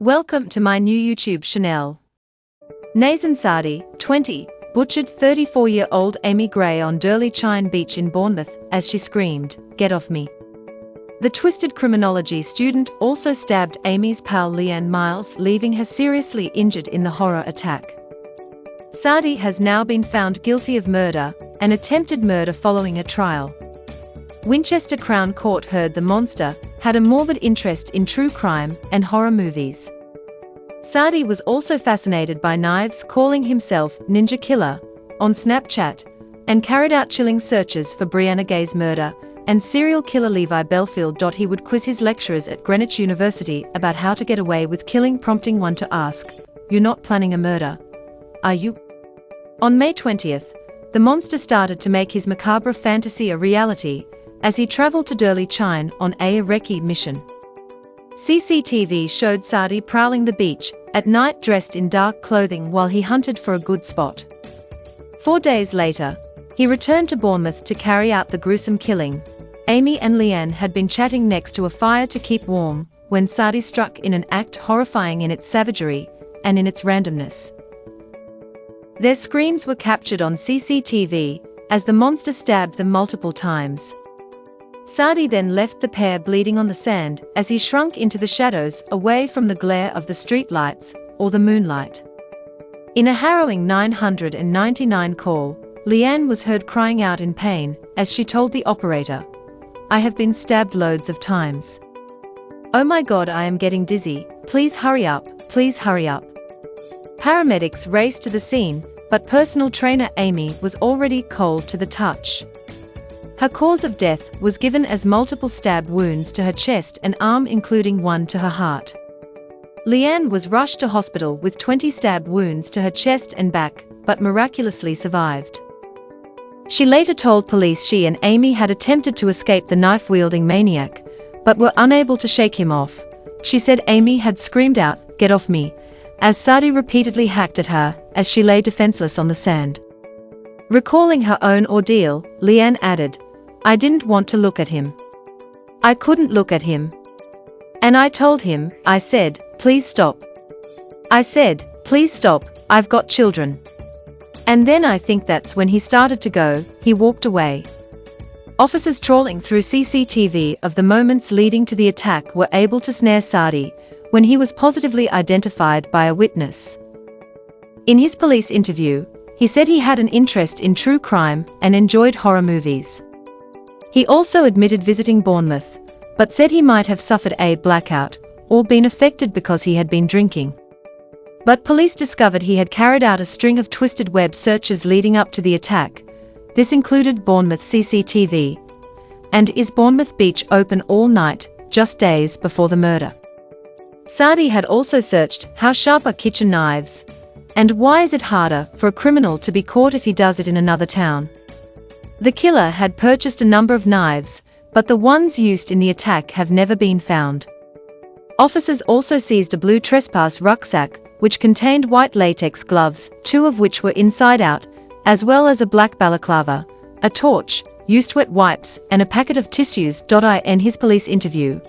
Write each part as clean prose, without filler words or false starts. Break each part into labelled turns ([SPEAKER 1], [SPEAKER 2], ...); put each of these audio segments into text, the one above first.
[SPEAKER 1] Welcome to my new YouTube channel. Nazan Sadi, 20, butchered 34-year-old Amy Gray on Durley Chine Beach in Bournemouth as she screamed, "Get off me." The twisted criminology student also stabbed Amy's pal Leanne Miles, leaving her seriously injured in the horror attack. Sadi has now been found guilty of murder and attempted murder following a trial. Winchester Crown Court heard the monster had a morbid interest in true crime and horror movies. Sadi was also fascinated by knives, calling himself Ninja Killer on Snapchat, and carried out chilling searches for Brianna Gay's murder and serial killer Levi Belfield. He would quiz his lecturers at Greenwich University about how to get away with killing, prompting one to ask, "You're not planning a murder, are you?" On May 20th, the monster started to make his macabre fantasy a reality as he traveled to Durley Chine on a recce mission. CCTV showed Sadi prowling the beach at night dressed in dark clothing while he hunted for a good spot. 4 days later, he returned to Bournemouth to carry out the gruesome killing. Amy and Leanne had been chatting next to a fire to keep warm when Sadi struck in an act horrifying in its savagery and in its randomness. Their screams were captured on CCTV as the monster stabbed them multiple times. Sadi then left the pair bleeding on the sand as he shrunk into the shadows away from the glare of the street lights or the moonlight. In a harrowing 999 call, Leanne was heard crying out in pain as she told the operator, "I have been stabbed loads of times. Oh my God, I am getting dizzy, please hurry up, please hurry up." Paramedics raced to the scene, but personal trainer Amy was already cold to the touch. Her cause of death was given as multiple stab wounds to her chest and arm, including one to her heart. Leanne was rushed to hospital with 20 stab wounds to her chest and back, but miraculously survived. She later told police she and Amy had attempted to escape the knife-wielding maniac, but were unable to shake him off. She said Amy had screamed out, "Get off me," as Sadi repeatedly hacked at her as she lay defenseless on the sand. Recalling her own ordeal, Leanne added, "I didn't want to look at him. I couldn't look at him. And I told him, I said, please stop. I said, please stop, I've got children. And then I think that's when he started to go, he walked away." Officers trawling through CCTV of the moments leading to the attack were able to snare Sadi when he was positively identified by a witness. In his police interview, he said he had an interest in true crime and enjoyed horror movies. He also admitted visiting Bournemouth, but said he might have suffered a blackout or been affected because he had been drinking. But police discovered he had carried out a string of twisted web searches leading up to the attack. This included Bournemouth CCTV. And is Bournemouth Beach open all night, just days before the murder? Sadi had also searched how sharp are kitchen knives, and why is it harder for a criminal to be caught if he does it in another town? The killer had purchased a number of knives, but the ones used in the attack have never been found. Officers also seized a blue trespass rucksack, which contained white latex gloves, 2 of which were inside out, as well as a black balaclava, a torch, used wet wipes, and a packet of tissues. In his police interview,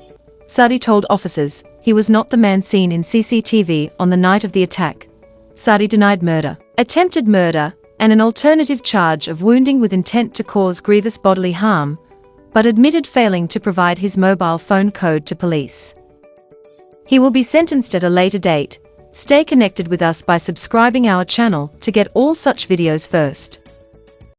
[SPEAKER 1] Sadi told officers he was not the man seen in CCTV on the night of the attack. Sadi denied murder, attempted murder, and an alternative charge of wounding with intent to cause grievous bodily harm, but admitted failing to provide his mobile phone code to police. He will be sentenced at a later date. Stay connected with us by subscribing our channel to get all such videos first.